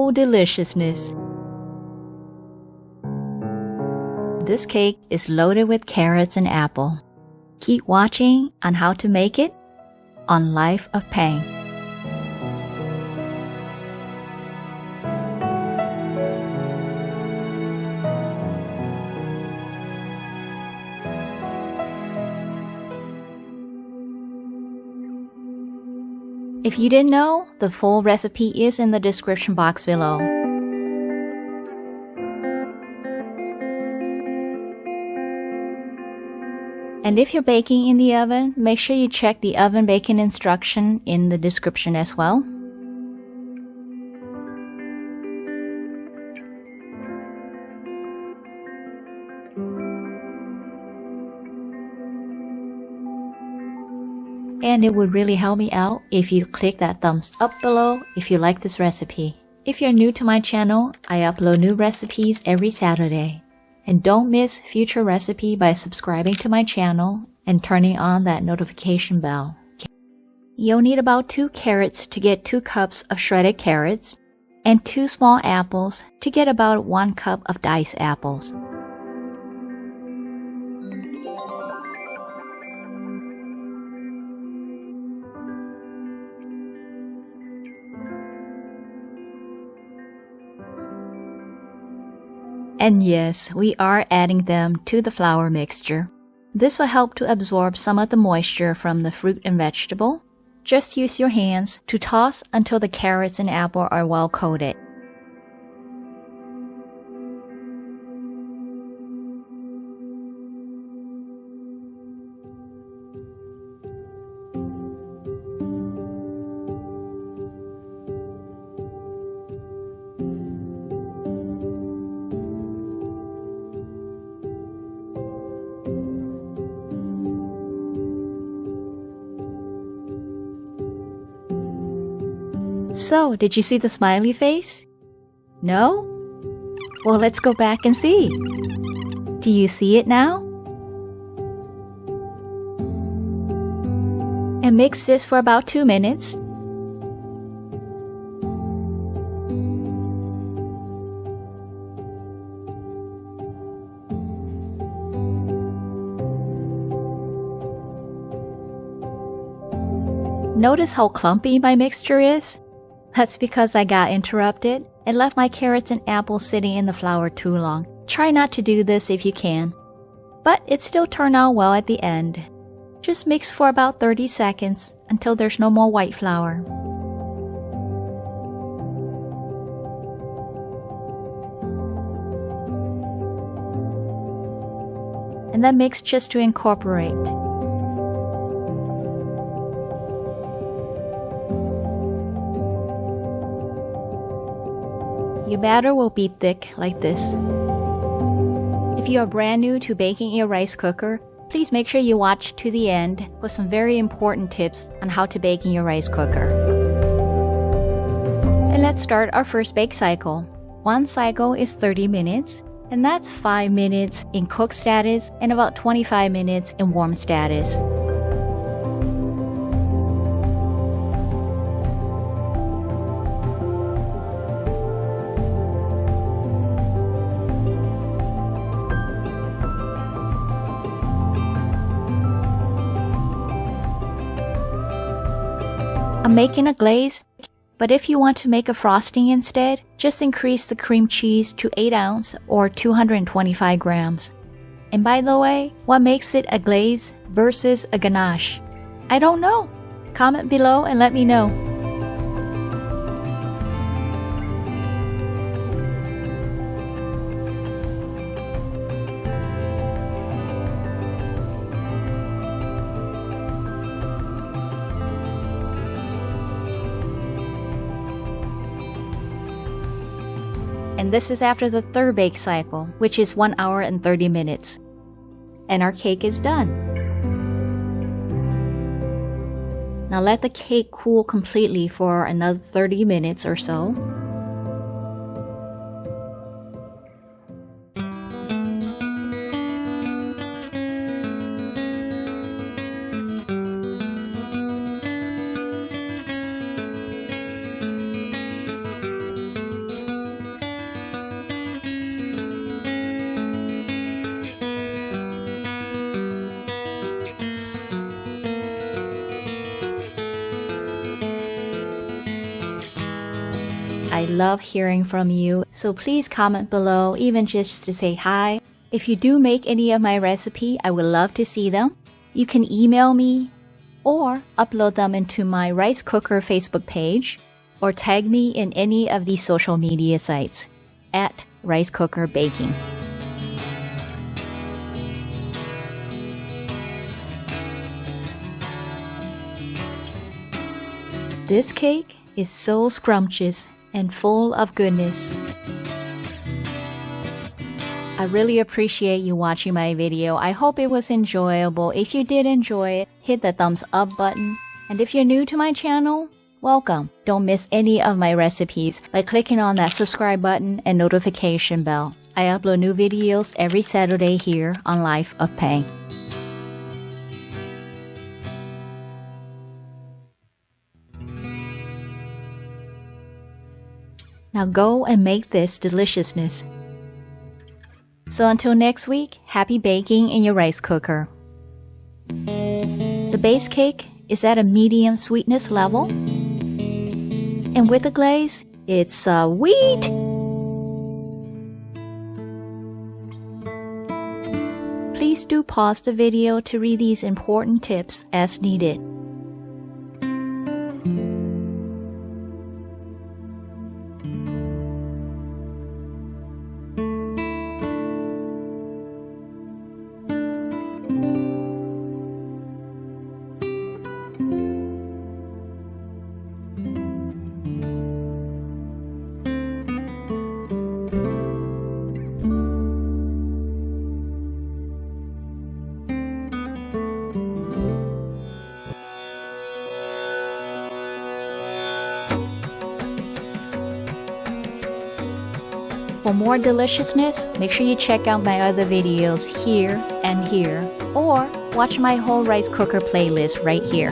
beautiful deliciousness. This cake is loaded with carrots and apple. Keep watching on how to make it on Life of Pang. If you didn't know, the full recipe is in the description box below. And if you're baking in the oven, make sure you check the oven baking instruction in the description as well. And it would really help me out if you click that thumbs up below if you like this recipe. If you're new to my channel, I upload new recipes every Saturday. And don't miss future recipe by subscribing to my channel and turning on that notification bell. You'll need about 2 carrots to get 2 cups of shredded carrots and 2 small apples to get about 1 cup of diced apples. And yes, we are adding them to the flour mixture. This will help to absorb some of the moisture from the fruit and vegetable. Just use your hands to toss until the carrots and apple are well coated. So, did you see the smiley face? No? Well, let's go back and see. Do you see it now? And mix this for about 2 minutes. Notice how clumpy my mixture is? That's because I got interrupted and left my carrots and apples sitting in the flour too long. Try not to do this if you can. But it still turned out well at the end. Just mix for about 30 seconds until there's no more white flour. And then mix just to incorporate. Your batter will be thick like this. If you are brand new to baking a rice cooker, please make sure you watch to the end for some very important tips on how to bake in your rice cooker. And let's start our first bake cycle. One cycle is 30 minutes, and that's 5 minutes in cook status and about 25 minutes in warm status. I'm making a glaze, but if you want to make a frosting instead, just increase the cream cheese to 8 ounce or 225 grams. And by the way, what makes it a glaze versus a ganache? I don't know. Comment below and let me know. And this is after the third bake cycle, which is 1 hour and 30 minutes. And our cake is done. Now let the cake cool completely for another 30 minutes or so. I love hearing from you, so please comment below, even just to say hi. If you do make any of my recipe, I would love to see them. You can email me or upload them into my rice cooker Facebook page, or tag me in any of these social media sites at Rice Cooker Baking. This cake is so scrumptious and full of goodness. I really appreciate you watching my video. I hope it was enjoyable. If you did enjoy it, hit the thumbs up button. And if you're new to my channel, welcome. Don't miss any of my recipes by clicking on that subscribe button and notification bell. I upload new videos every Saturday here on Life of Pang. Now go and make this deliciousness. So until next week, happy baking in your rice cooker. The base cake is at a medium sweetness level. And with the glaze, it's sweet! Please do pause the video to read these important tips as needed. For more deliciousness, make sure you check out my other videos here and here, or watch my whole rice cooker playlist right here.